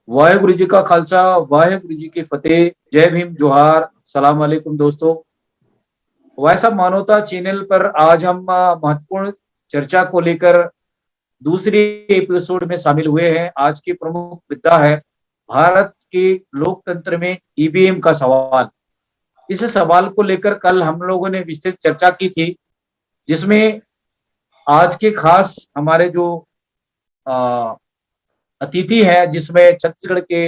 वाहेगुरु जी का खालसा, वाहेगुरु जी की फतेह। जय भीम, जोहार, सलाम वालेकुम दोस्तों। वैसा मानवता चैनल पर आज हम महत्वपूर्ण चर्चा को लेकर दूसरी एपिसोड में शामिल हुए हैं। आज की प्रमुख मुद्दा है भारत के लोकतंत्र में ईवीएम का सवाल। इस सवाल को लेकर कल हम लोगों ने विस्तृत चर्चा की थी, जिसमें आज के खास हमारे जो अ, अतिथि हैं, जिसमें छत्तीसगढ़ के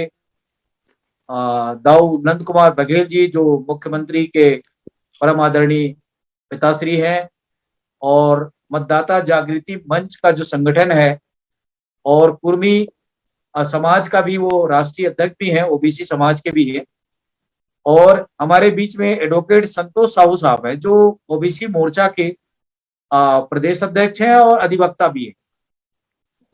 दाऊ नंद कुमार बघेल जी, जो मुख्यमंत्री के परम आदरणीय पिताश्री हैं, और मतदाता जागृति मंच का जो संगठन है, और कुर्मी समाज का भी वो राष्ट्रीय अध्यक्ष भी हैं, ओबीसी समाज के भी हैं। और हमारे बीच में एडवोकेट संतोष साहू साहब है, जो ओबीसी मोर्चा के प्रदेश अध्यक्ष हैं और अधिवक्ता भी हैं।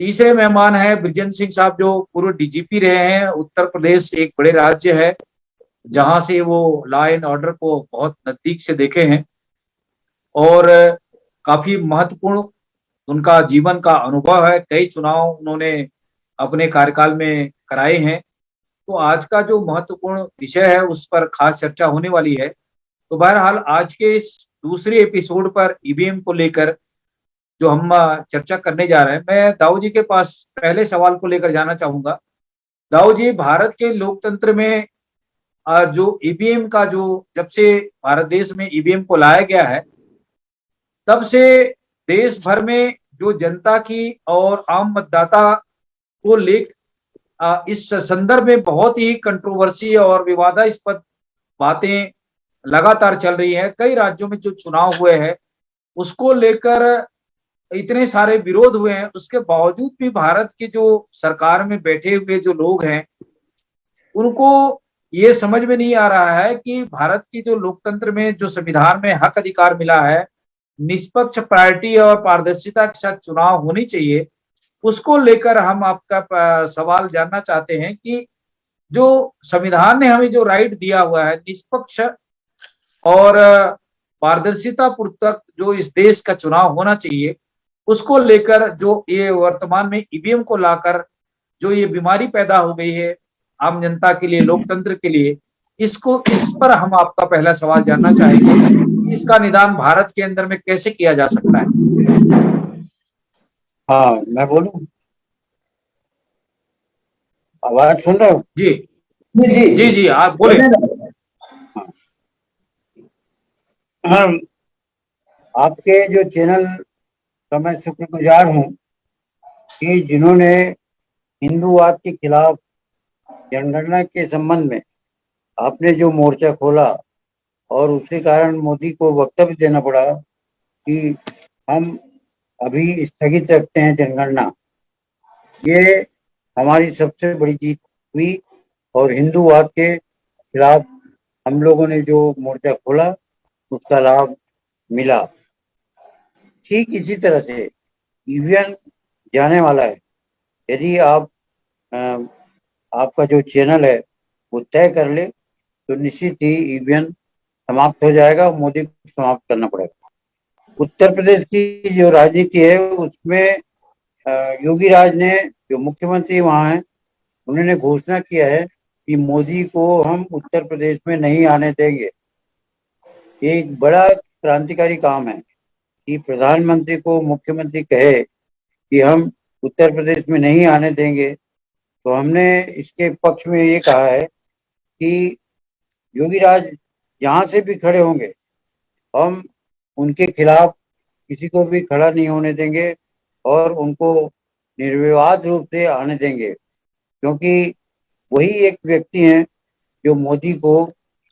तीसरे मेहमान है ब्रिजेंद्र सिंह साहब, जो पूर्व डीजीपी रहे हैं। उत्तर प्रदेश एक बड़े राज्य है, जहां से वो लॉ एंड ऑर्डर को बहुत नजदीक से देखे हैं, और काफी महत्वपूर्ण उनका जीवन का अनुभव है। कई चुनाव उन्होंने अपने कार्यकाल में कराए हैं। तो आज का जो महत्वपूर्ण विषय है, उस पर खास चर्चा होने वाली है। तो बहरहाल आज के इस दूसरे एपिसोड पर ईवीएम को लेकर जो हम चर्चा करने जा रहे हैं, मैं दाऊ जी के पास पहले सवाल को लेकर जाना चाहूंगा। दाऊ जी, भारत के लोकतंत्र में जो ईवीएम का जो जब से भारत देश में ईवीएम को लाया गया है, तब से देश भर में जो जनता की और आम मतदाता को लेकर इस संदर्भ में बहुत ही कंट्रोवर्सी और विवादास्पद बातें लगातार चल रही है। कई राज्यों में जो चुनाव हुए हैं, उसको लेकर इतने सारे विरोध हुए हैं, उसके बावजूद भी भारत की जो सरकार में बैठे हुए जो लोग हैं, उनको ये समझ में नहीं आ रहा है कि भारत की जो लोकतंत्र में जो संविधान में हक अधिकार मिला है, निष्पक्ष, प्रायोरिटी और पारदर्शिता के साथ चुनाव होनी चाहिए। उसको लेकर हम आपका सवाल जानना चाहते हैं कि जो संविधान ने हमें जो राइट दिया हुआ है, निष्पक्ष और पारदर्शिता पूर्वक जो इस देश का चुनाव होना चाहिए, उसको लेकर जो ये वर्तमान में ईवीएम को लाकर जो ये बीमारी पैदा हो गई है आम जनता के लिए, लोकतंत्र के लिए, इस पर हम आपका पहला सवाल जानना चाहेंगे कि इसका निदान भारत के अंदर में कैसे किया जा सकता है। हाँ, मैं बोलूं? आवाज सुन रहे हो? जी जी जी जी जी, आप बोले। हाँ, आपके जो चैनल का मैं शुक्रगुजार हूँ कि जिन्होंने हिंदूवाद के खिलाफ जनगणना के संबंध में आपने जो मोर्चा खोला, और उसके कारण मोदी को वक्तव्य देना पड़ा कि हम अभी स्थगित रखते हैं जनगणना। ये हमारी सबसे बड़ी जीत हुई, और हिंदूवाद के खिलाफ हम लोगों ने जो मोर्चा खोला, उसका लाभ मिला। ठीक इसी तरह से ईवीएम जाने वाला है। यदि अ, आपका जो चैनल है वो तय कर ले, तो निश्चित ही ईवीएम समाप्त हो जाएगा और मोदी को समाप्त करना पड़ेगा। उत्तर प्रदेश की जो राजनीति है उसमें योगी राज ने, जो मुख्यमंत्री वहाँ हैं, उन्होंने घोषणा किया है कि मोदी को हम उत्तर प्रदेश में नहीं आने देंगे। ये एक बड़ा क्रांतिकारी काम है कि प्रधानमंत्री को मुख्यमंत्री कहे कि हम उत्तर प्रदेश में नहीं आने देंगे। तो हमने इसके पक्ष में ये कहा है कि योगी राज जहाँ से भी खड़े होंगे, हम उनके खिलाफ किसी को भी खड़ा नहीं होने देंगे और उनको निर्विवाद रूप से आने देंगे, क्योंकि वही एक व्यक्ति हैं जो मोदी को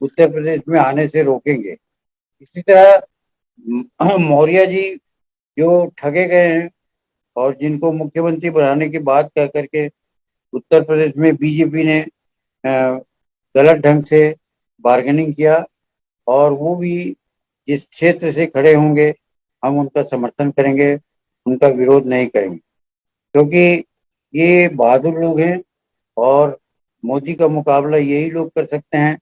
उत्तर प्रदेश में आने से रोकेंगे। इसी तरह मौर्य जी जो ठगे गए हैं और जिनको मुख्यमंत्री बनाने की बात कह करके उत्तर प्रदेश में बीजेपी ने गलत ढंग से बार्गेनिंग किया, और वो भी जिस क्षेत्र से खड़े होंगे हम उनका समर्थन करेंगे, उनका विरोध नहीं करेंगे, क्योंकि ये बहादुर लोग हैं और मोदी का मुकाबला यही लोग कर सकते हैं।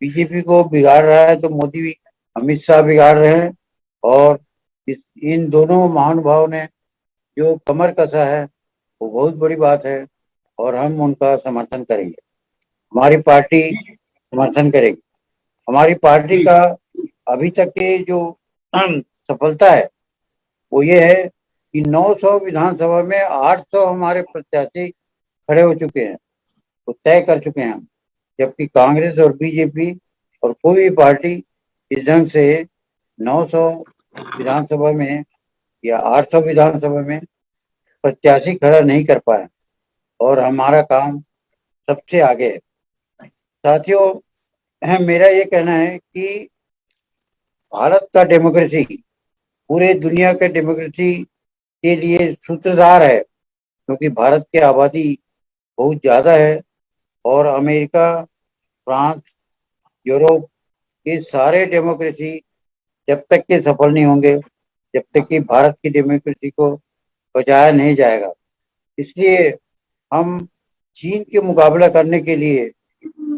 बीजेपी को बिगाड़ रहा है तो मोदी भी, अमित शाह बिगाड़ रहे हैं, और इन दोनों महानुभाव ने जो कमर कसा है वो बहुत बड़ी बात है। और हम उनका समर्थन करेंगे। हमारी पार्टी समर्थन करेगी। हमारी पार्टी जी का अभी तक के जो सफलता है वो ये है कि 900 विधानसभा में 800 हमारे प्रत्याशी खड़े हो चुके हैं, तो तय कर चुके हैं हम। जबकि कांग्रेस और बीजेपी और कोई भी पार्टी इस ढंग से 900 विधानसभा में या 800 विधानसभा में प्रत्याशी खड़ा नहीं कर पाए, और हमारा काम सबसे आगे है। साथियों, मेरा ये कहना है कि भारत का डेमोक्रेसी पूरे दुनिया के डेमोक्रेसी के लिए सूत्रधार है, क्योंकि भारत की आबादी बहुत ज्यादा है और अमेरिका, फ्रांस, यूरोप, ये सारे डेमोक्रेसी जब तक के सफल नहीं होंगे, जब तक कि भारत की डेमोक्रेसी को बचाया नहीं जाएगा। इसलिए हम चीन के मुकाबला करने के लिए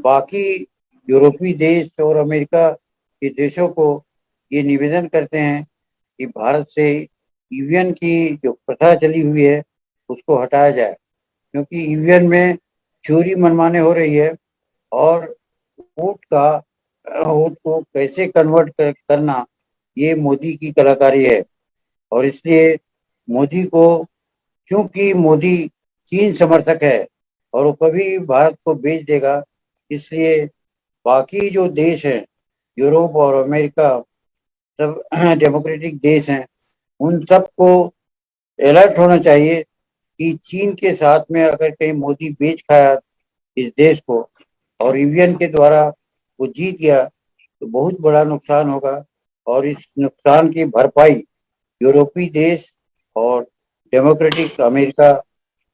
बाकी यूरोपीय देश और अमेरिका के देशों को ये निवेदन करते हैं कि भारत से ईवीएम की जो प्रथा चली हुई है उसको हटाया जाए, क्योंकि ईवीएम में चोरी मनमाने हो रही है, और वोट को कैसे करना ये मोदी की कलाकारी है। और इसलिए मोदी को, क्योंकि मोदी चीन समर्थक है और वो कभी भारत को बेच देगा, इसलिए बाकी जो देश हैं, यूरोप और अमेरिका, सब डेमोक्रेटिक देश हैं, उन सबको अलर्ट होना चाहिए कि चीन के साथ में अगर कहीं मोदी बेच खाया इस देश को और ईवीएम के द्वारा वो जीत गया तो बहुत बड़ा नुकसान होगा, और इस नुकसान की भरपाई यूरोपीय देश और डेमोक्रेटिक अमेरिका,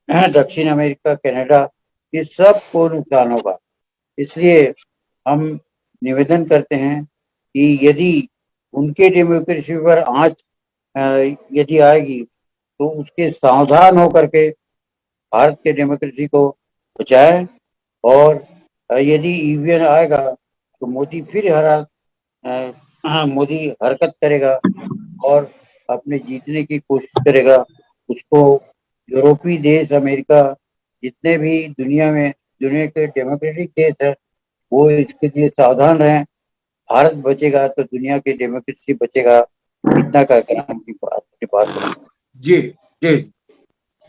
दक्षिण अमेरिका, कनाडा, ये सब को नुकसान होगा। इसलिए हम निवेदन करते हैं कि यदि उनके डेमोक्रेसी पर आंच यदि आएगी तो उसके सावधान होकर के भारत के डेमोक्रेसी को बचाएं, और यदि ईवीएम आएगा तो मोदी फिर मोदी हरकत करेगा और अपने जीतने की कोशिश करेगा। उसको यूरोपीय देश, अमेरिका, जितने भी दुनिया के डेमोक्रेटिक देश है, वो इसके लिए सावधान रहें। भारत बचेगा तो दुनिया की डेमोक्रेसी बचेगा। इतना कहकर अपनी बात करूंगा। जी जी।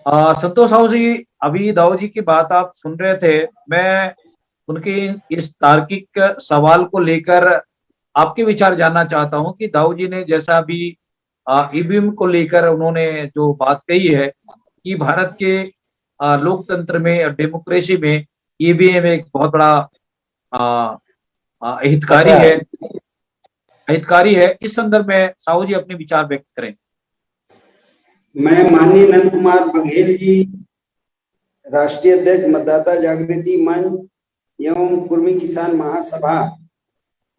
संतोष साहू जी, अभी दाऊ जी की बात आप सुन रहे थे। मैं उनके इस तार्किक सवाल को लेकर आपके विचार जानना चाहता हूं कि दाऊ जी ने जैसा अभी ईवीएम को लेकर उन्होंने जो बात कही है कि भारत के लोकतंत्र में, डेमोक्रेसी में ईवीएम एक बहुत बड़ा आ, खतरा है। हितकारी है। इस संदर्भ में साहू जी अपने विचार व्यक्त करें। मैं माननीय नंद कुमार बघेल जी, राष्ट्रीय अध्यक्ष मतदाता जागृति मंच एवं कुर्मी किसान महासभा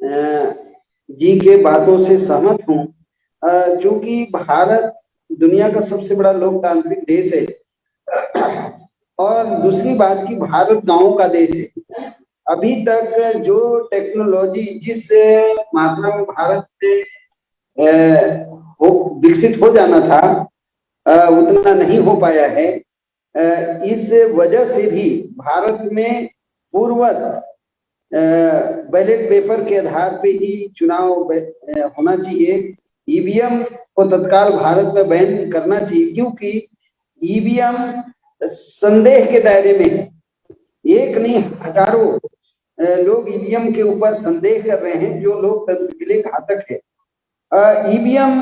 जी के बातों से सहमत हूँ। चूंकि भारत दुनिया का सबसे बड़ा लोकतांत्रिक देश है, और दूसरी बात कि भारत गांवों का देश है। अभी तक जो टेक्नोलॉजी जिस मात्रा में भारत में विकसित हो जाना था, उतना नहीं हो पाया है। इस वजह से भी भारत में पूर्ववत बैलेट पेपर के आधार पे ही चुनाव होना चाहिए। ईवीएम को तत्काल भारत में बैन करना चाहिए, क्योंकि ईवीएम संदेह के दायरे में है। एक नहीं, हजारों लोग ईवीएम के ऊपर संदेह कर रहे हैं, जो लोकतंत्र के लिए घातक है। ईवीएम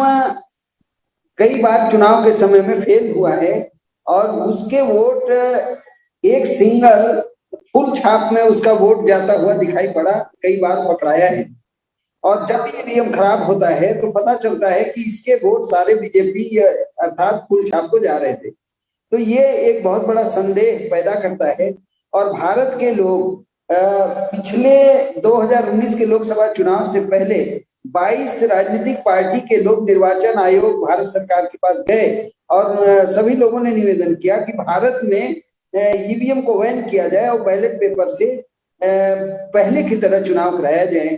कई बार चुनाव के समय में फेल हुआ है, और उसके वोट एक सिंगल फुल छाप में उसका वोट जाता हुआ दिखाई पड़ा, कई बार पकड़ाया है। और जब ईवीएम खराब होता है तो पता चलता है कि इसके वोट सारे बीजेपी अर्थात फुल छाप को जा रहे थे। तो ये एक बहुत बड़ा संदेह पैदा करता है। और भारत के लोग पिछले 2019 के लोकसभा चुनाव से पहले 22 राजनीतिक पार्टी के लोग निर्वाचन आयोग भारत सरकार के पास गए, और सभी लोगों ने निवेदन किया कि भारत में ईवीएम को बैन किया जाए और बैलेट पेपर से पहले की तरह चुनाव कराया जाए।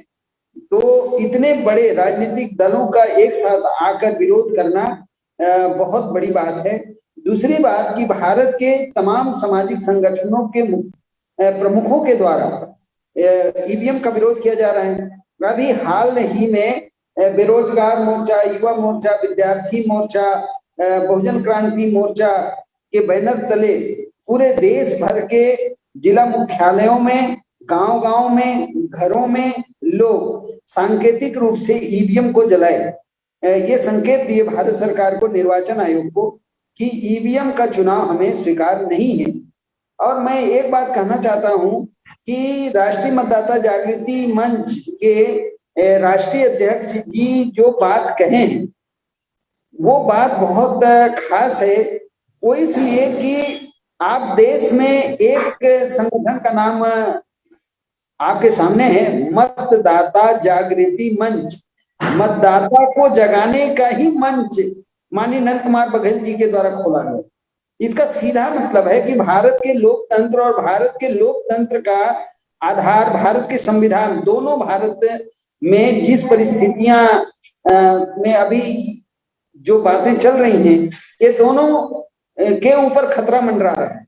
तो इतने बड़े राजनीतिक दलों का एक साथ आकर विरोध करना बहुत बड़ी बात है। दूसरी बात कि भारत के तमाम सामाजिक संगठनों के प्रमुखों के द्वारा ईवीएम का विरोध किया जा रहा है। अभी हाल ही में बेरोजगार मोर्चा, युवा मोर्चा, विद्यार्थी मोर्चा, बहुजन क्रांति मोर्चा के बैनर तले पूरे देश भर के जिला मुख्यालयों में, गांव-गांव में, घरों में लोग सांकेतिक रूप से ईवीएम को जलाए। ये संकेत दिए भारत सरकार को, निर्वाचन आयोग को, कि ईवीएम का चुनाव हमें स्वीकार नहीं है। और मैं एक बात कहना चाहता हूं कि राष्ट्रीय मतदाता जागृति मंच के राष्ट्रीय अध्यक्ष जी जो बात कहे हैं वो बात बहुत खास है। वो इसलिए कि आप देश में एक संगठन का नाम आपके सामने है, मतदाता जागृति मंच, मतदाता को जगाने का ही मंच माननीय नंद कुमार बघेल जी के द्वारा खोला गया। इसका सीधा मतलब है कि भारत के लोकतंत्र और भारत के लोकतंत्र का आधार भारत के संविधान, दोनों भारत में जिस परिस्थितियां में अभी जो बातें चल रही हैं, ये दोनों के ऊपर खतरा मंडरा रहा है।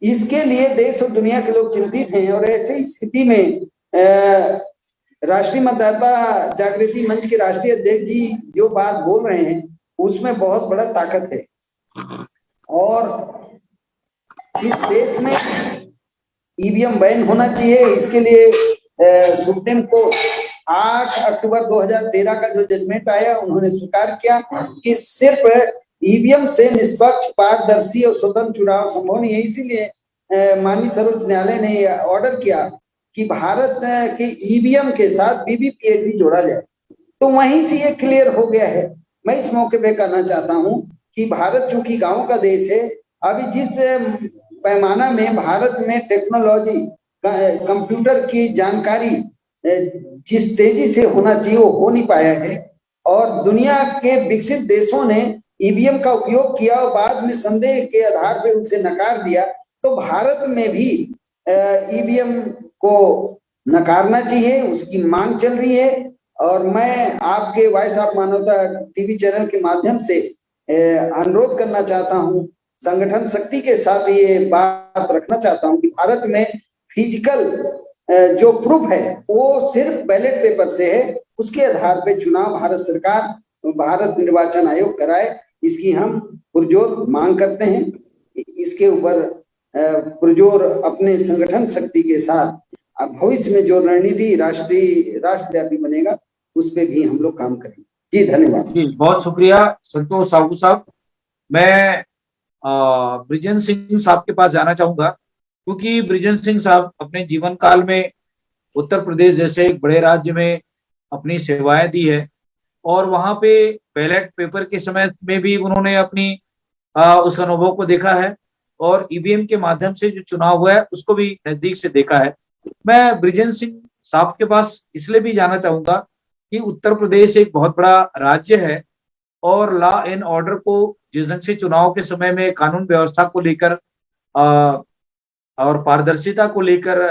इसके लिए देश और दुनिया के लोग चिंतित हैं। और ऐसी स्थिति में राष्ट्रीय मतदाता जागृति मंच के राष्ट्रीय अध्यक्ष जी जो बात बोल रहे हैं उसमें बहुत बड़ा ताकत है। और इस देश में ईवीएम बैन होना चाहिए। इसके लिए सुप्रीम कोर्ट 8 अक्टूबर 2013 का जो जजमेंट आया, उन्होंने स्वीकार किया कि सिर्फ ईवीएम से निष्पक्ष, पारदर्शी और स्वतंत्र चुनाव संभव नहीं है। इसीलिए माननीय सर्वोच्च न्यायालय ने ऑर्डर किया कि भारत के ईवीएम के साथ वीवीपैट भी जोड़ा जाए। तो वहीं से ये क्लियर हो गया है। मैं इस मौके पे कहना चाहता हूं कि भारत चूंकि गांव का देश है, अभी जिस पैमाना में भारत में टेक्नोलॉजी, कंप्यूटर की जानकारी जिस तेजी से होना चाहिए वो हो नहीं पाया है। और दुनिया के विकसित देशों ने ईवीएम का उपयोग किया और बाद में संदेह के आधार पर उसे नकार दिया। तो भारत में भी ईवीएम को नकारना चाहिए, उसकी मांग चल रही है। और मैं आपके वॉइस ऑफ मानवता टीवी चैनल के माध्यम से अनुरोध करना चाहता हूं, संगठन शक्ति के साथ ये बात रखना चाहता हूं कि भारत में फिजिकल जो प्रूफ है वो सिर्फ बैलेट पेपर से है। उसके आधार पे चुनाव भारत सरकार, भारत निर्वाचन आयोग कराए, इसकी हम पुरजोर मांग करते हैं। इसके ऊपर पुरजोर अपने संगठन शक्ति के साथ भविष्य में जो रणनीति राष्ट्रव्यापी बनेगा उस पे भी हम लोग काम करेंगे। जी धन्यवाद। जी बहुत शुक्रिया संतोष साहू साहब। मैं बृजेंद्र सिंह साहब के पास जाना चाहूंगा, क्योंकि बृजेंद्र सिंह साहब अपने जीवन काल में उत्तर प्रदेश जैसे एक बड़े राज्य में अपनी सेवाएं दी है और वहां पे बैलेट पेपर के समय में भी उन्होंने अपनी उस अनुभव को देखा है और ईवीएम के माध्यम से जो चुनाव हुआ है उसको भी नजदीक से देखा है। मैं बृजेंद्र सिंह साहब के पास इसलिए भी जाना चाहूंगा कि उत्तर प्रदेश एक बहुत बड़ा राज्य है और लॉ एंड ऑर्डर को जिस ढंग से चुनाव के समय में कानून व्यवस्था को लेकर और पारदर्शिता को लेकर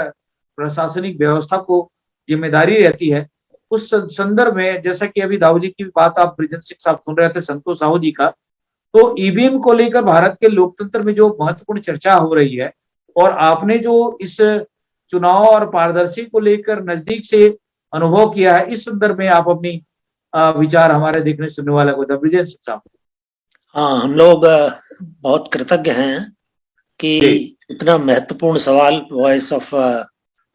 प्रशासनिक व्यवस्था को जिम्मेदारी रहती है, उस संदर्भ में जैसा कि अभी दाऊ जी की बात आप बृजेंद्र सिंह साहब सुन रहे थे संतोष साहू जी का, तो ईवीएम को लेकर भारत के लोकतंत्र में जो महत्वपूर्ण चर्चा हो रही है और आपने जो इस चुनाव और पारदर्शी को लेकर नजदीक से अनुभव किया है, इस संदर्भ में आप अपनी विचार हमारे देखने सुनने वाले को बृजेंद्र सिंह साहब। हाँ, हम लोग बहुत कृतज्ञ हैं कि इतना महत्वपूर्ण सवाल वॉइस ऑफ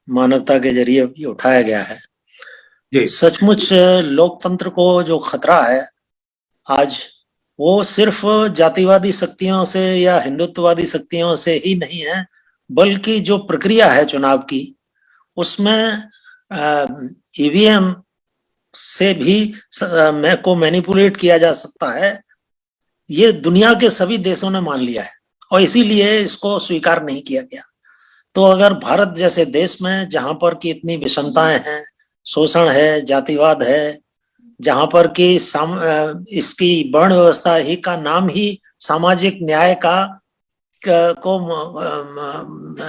मानवता के जरिए भी उठाया गया है। सचमुच लोकतंत्र को जो खतरा है आज, वो सिर्फ जातिवादी शक्तियों से या हिंदुत्ववादी शक्तियों से ही नहीं है, बल्कि जो प्रक्रिया है चुनाव की, उसमें ईवीएम से भी को मैनिपुलेट किया जा सकता है। ये दुनिया के सभी देशों ने मान लिया है और इसीलिए इसको स्वीकार नहीं किया गया। तो अगर भारत जैसे देश में, जहां पर की इतनी विषमताएं हैं, शोषण है, जातिवाद है, जहां पर कि इसकी वर्ण व्यवस्था ही का नाम ही सामाजिक न्याय का को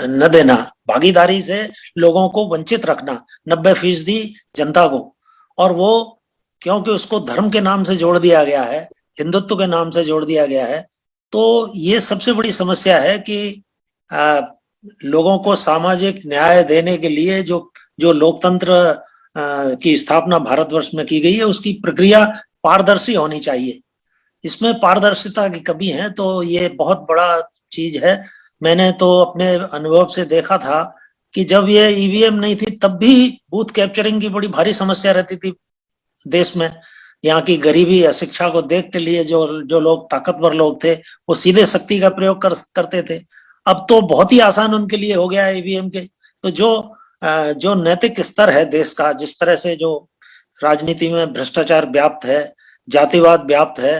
न देना, भागीदारी से लोगों को वंचित रखना, 90% जनता को, और वो क्योंकि उसको धर्म के नाम से जोड़ दिया गया है, हिंदुत्व के नाम से जोड़ दिया गया है। तो ये सबसे बड़ी समस्या है कि लोगों को सामाजिक न्याय देने के लिए जो लोकतंत्र की स्थापना भारतवर्ष में की गई है, उसकी प्रक्रिया पारदर्शी होनी चाहिए। इसमें पारदर्शिता की कमी है, तो ये बहुत बड़ा चीज है। मैंने तो अपने अनुभव से देखा था कि जब ये ईवीएम नहीं थी तब भी बूथ कैप्चरिंग की बड़ी भारी समस्या रहती थी देश में। यहाँ की गरीबी या शिक्षा को देख के लिए जो लोग ताकतवर लोग थे वो सीधे शक्ति का प्रयोग करते थे। अब तो बहुत ही आसान उनके लिए हो गया है ईवीएम के। तो जो नैतिक स्तर है देश का, जिस तरह से जो राजनीति में भ्रष्टाचार व्याप्त है, जातिवाद व्याप्त है,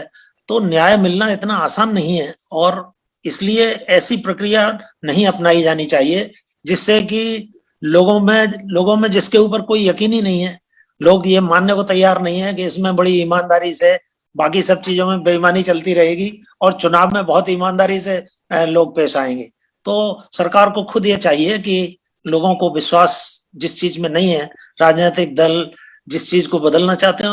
तो न्याय मिलना इतना आसान नहीं है। और इसलिए ऐसी प्रक्रिया नहीं अपनाई जानी चाहिए जिससे कि लोगों में जिसके ऊपर कोई यकीन ही नहीं है, लोग ये मानने को तैयार नहीं है कि इसमें बड़ी ईमानदारी से, बाकी सब चीजों में बेईमानी चलती रहेगी और चुनाव में बहुत ईमानदारी से लोग पेश आएंगे। तो सरकार को खुद ये चाहिए कि लोगों को विश्वास जिस चीज में नहीं है, राजनीतिक दल जिस चीज को बदलना चाहते हैं,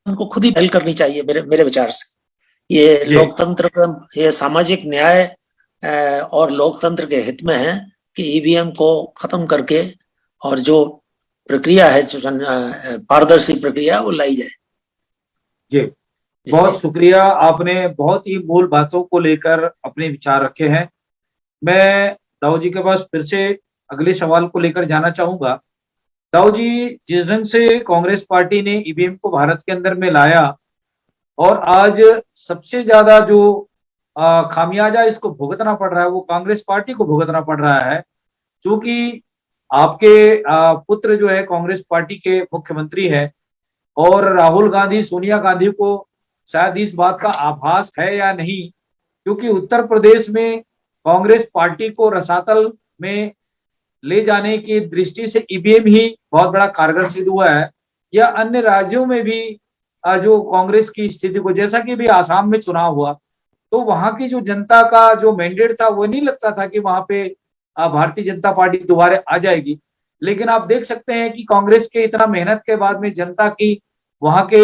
उनको खुद ही पहल करनी चाहिए मेरे विचार से। ये लोकतंत्र, ये सामाजिक न्याय और लोकतंत्र के हित में है कि ईवीएम को खत्म करके और जो प्रक्रिया है, जो पारदर्शी प्रक्रिया, वो लाई जाए। जी, बहुत शुक्रिया। आपने बहुत ही मूल बातों को लेकर अपने विचार रखे हैं। मैं दाऊ जी के पास फिर से अगले सवाल को लेकर जाना चाहूंगा। दाऊ जी, जिस ढंग से कांग्रेस पार्टी ने ईवीएम को भारत के अंदर में लाया और आज सबसे ज्यादा जो खामियाजा इसको भुगतना पड़ रहा है वो कांग्रेस पार्टी को भुगतना पड़ रहा है, क्योंकि आपके पुत्र जो है कांग्रेस पार्टी के मुख्यमंत्री है और राहुल गांधी, सोनिया गांधी को शायद इस बात का आभास है या नहीं, क्योंकि उत्तर प्रदेश में कांग्रेस पार्टी को रसातल में ले जाने की दृष्टि से ईवीएम ही बहुत बड़ा कारगर सिद्ध हुआ है, या अन्य राज्यों में भी जो कांग्रेस की स्थिति को, जैसा कि भी आसाम में चुनाव हुआ तो वहां की जो जनता का जो मैंडेट था वो नहीं लगता था कि वहां पे भारतीय जनता पार्टी दोबारा आ जाएगी। लेकिन आप देख सकते हैं कि कांग्रेस के इतना मेहनत के बाद में जनता की वहां के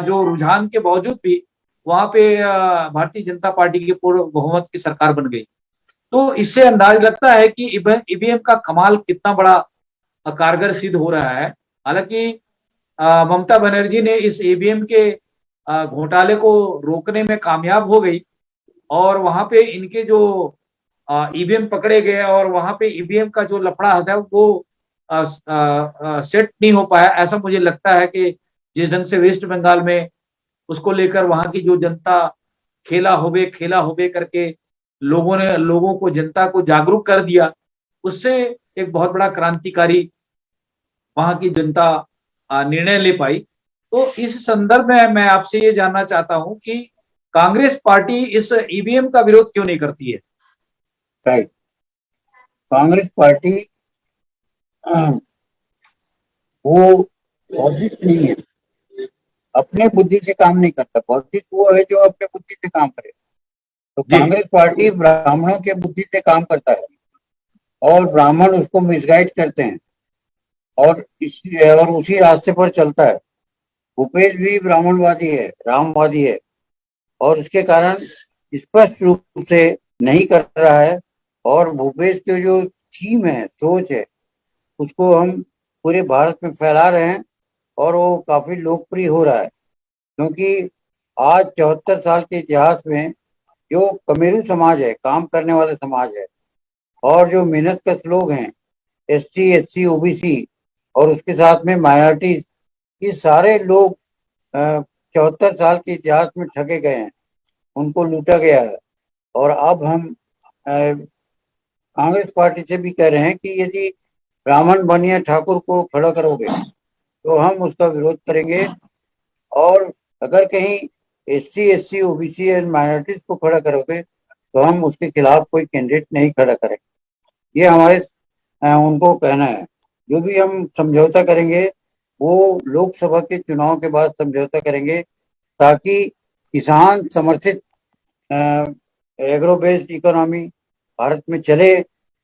जो रुझान के बावजूद भी वहां पे भारतीय जनता पार्टी की पूर्ण बहुमत की सरकार बन गई। तो इससे अंदाज लगता है कि ईवीएम का कमाल कितना बड़ा कारगर सिद्ध हो रहा है। हालांकि ममता बनर्जी ने इस ईवीएम के घोटाले को रोकने में कामयाब हो गई और वहां पे इनके जो ईवीएम पकड़े गए और वहां पे ईवीएम का जो लफड़ा है वो सेट नहीं हो पाया। ऐसा मुझे लगता है कि जिस ढंग से वेस्ट बंगाल में उसको लेकर वहां की जो जनता खेला होबे करके लोगों को, जनता को जागरूक कर दिया, उससे एक बहुत बड़ा क्रांतिकारी वहां की जनता निर्णय ले पाई। तो इस संदर्भ में मैं आपसे ये जानना चाहता हूं कि कांग्रेस पार्टी इस ईवीएम का विरोध क्यों नहीं करती है? राइट, कांग्रेस पार्टी वो बौद्धिक नहीं है, अपने बुद्धि से काम नहीं करता। बौद्धिक वो है जो अपने बुद्धि से काम करे। तो कांग्रेस पार्टी ब्राह्मणों के बुद्धि से काम करता है और ब्राह्मण उसको मिसगाइड करते हैं और उसी रास्ते पर चलता है। भूपेश भी ब्राह्मणवादी है, रामवादी है और उसके कारण स्पष्ट रूप से नहीं कर रहा है। और भूपेश की जो थीम है, सोच है, उसको हम पूरे भारत में फैला रहे हैं और वो काफी लोकप्रिय हो रहा है। क्योंकि आज 74 साल के इतिहास में जो कमेरू समाज है, काम करने वाला समाज है, और जो मेहनत कश लोग हैं, एसटी, एससी, ओबीसी और उसके साथ में माइनॉरिटीज, ये सारे लोग 74 साल के इतिहास में ठगे गए हैं, उनको लूटा गया है। और अब हम कांग्रेस पार्टी से भी कह रहे हैं कि यदि ब्राह्मण बनिया ठाकुर को खड़ा करोगे तो हम उसका विरोध करेंगे, और अगर कहीं SC, SC, OBC and minorities को खड़ा करोगे तो हम उसके खिलाफ कोई कैंडिडेट नहीं खड़ा करेंगे। ये हमारे उनको कहना है। जो भी हम समझौता करेंगे वो लोकसभा के चुनाव के बाद समझौता करेंगे, ताकि किसान समर्थित एग्रो बेस्ड इकोनॉमी भारत में चले,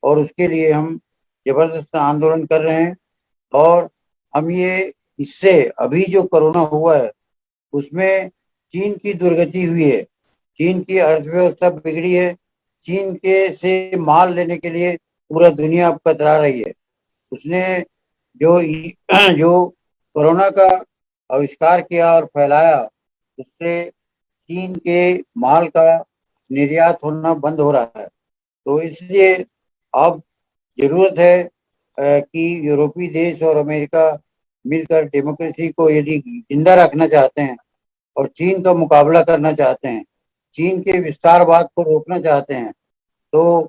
और उसके लिए हम जबरदस्त आंदोलन कर रहे हैं। और हम ये इससे अभी जो कोरोना हुआ है उसमें चीन की दुर्गति हुई है, चीन की अर्थव्यवस्था बिगड़ी है, चीन के से माल लेने के लिए पूरा दुनिया अब कतरा रही है। उसने जो जो कोरोना का आविष्कार किया और फैलाया, उससे चीन के माल का निर्यात होना बंद हो रहा है। तो इसलिए अब जरूरत है कि यूरोपीय देश और अमेरिका मिलकर डेमोक्रेसी को यदि जिंदा रखना चाहते हैं और चीन का मुकाबला करना चाहते हैं, चीन के विस्तारवाद को रोकना चाहते हैं, तो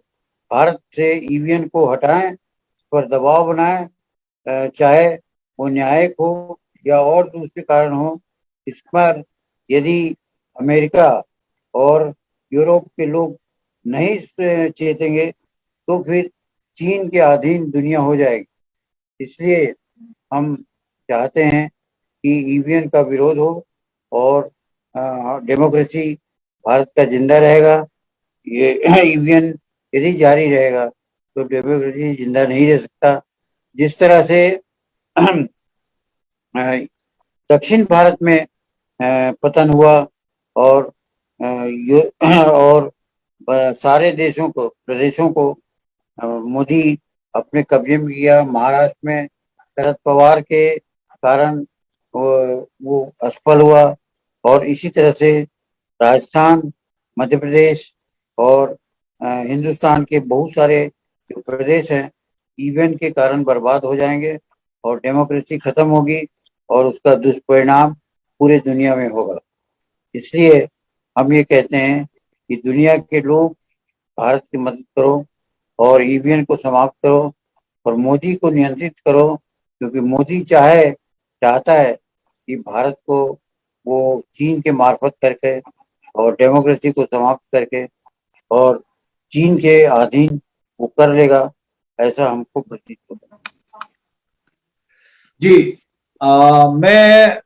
भारत से ईवीएन को हटाएं, पर दबाव बनाएं, चाहे वो न्यायिक हो या और दूसरे कारण हो। इस पर यदि अमेरिका और यूरोप के लोग नहीं चेतेंगे तो फिर चीन के अधीन दुनिया हो जाएगी। इसलिए हम चाहते हैं कि ईवीएन का विरोध हो और डेमोक्रेसी भारत का जिंदा रहेगा। ये ईवीएन यदि जारी रहेगा तो डेमोक्रेसी जिंदा नहीं रह सकता। जिस तरह से दक्षिण भारत में पतन हुआ और और सारे देशों को प्रदेशों को मोदी अपने कब्जे में किया। महाराष्ट्र में शरद पवार के कारण वो असफल हुआ और इसी तरह से राजस्थान, मध्य प्रदेश और हिंदुस्तान के बहुत सारे जो प्रदेश हैं ईवीएन के कारण बर्बाद हो जाएंगे और डेमोक्रेसी खत्म होगी और उसका दुष्परिणाम पूरे दुनिया में होगा। इसलिए हम ये कहते हैं कि दुनिया के लोग भारत की मदद करो और ईवीएन को समाप्त करो और मोदी को नियंत्रित करो, क्योंकि मोदी चाहता है कि भारत को वो चीन के मार्फत करके और डेमोक्रेसी को समाप्त करके और चीन के अधीन वो कर लेगा, ऐसा हमको प्रतीत होता है। जी, मैं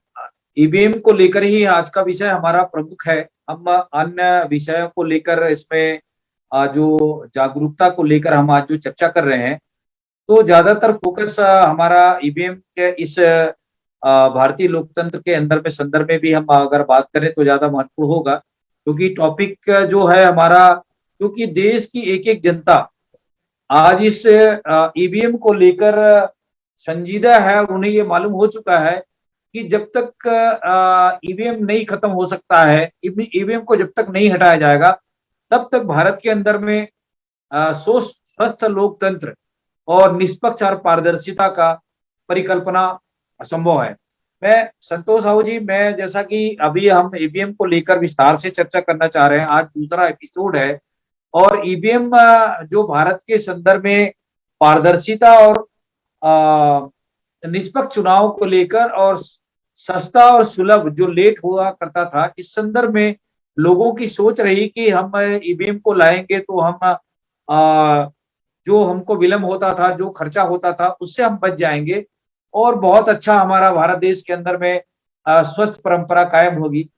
ईवीएम को लेकर ही आज का विषय हमारा प्रमुख है। हम अन्य विषयों को लेकर इसमें जो जागरूकता को लेकर हम आज जो चर्चा कर रहे हैं, तो ज्यादातर फोकस हमारा ईवीएम के इस भारतीय लोकतंत्र के अंदर में संदर्भ में भी हम अगर बात करें तो ज्यादा महत्वपूर्ण होगा, क्योंकि टॉपिक जो है हमारा, क्योंकि देश की एक एक जनता आज इस ईवीएम को लेकर संजीदा है। उन्हें ये मालूम हो चुका है कि जब तक ईवीएम नहीं खत्म हो सकता है, ईवीएम को जब तक नहीं हटाया जाएगा, तब तक भारत के अंदर में स्वस्थ लोकतंत्र और निष्पक्ष और पारदर्शिता का परिकल्पना असंभव है। मैं संतोष साहू जी, मैं जैसा कि अभी हम ईवीएम को लेकर विस्तार से चर्चा करना चाह रहे हैं, आज दूसरा एपिसोड है और ईवीएम जो भारत के संदर्भ में पारदर्शिता और निष्पक्ष चुनाव को लेकर और सस्ता और सुलभ जो लेट हुआ करता था, इस संदर्भ में लोगों की सोच रही कि हम ईवीएम को लाएंगे तो हम जो हमको विलंब होता था, जो खर्चा होता था, उससे हम बच जाएंगे और बहुत अच्छा हमारा भारत देश के अंदर में स्वस्थ परंपरा कायम होगी।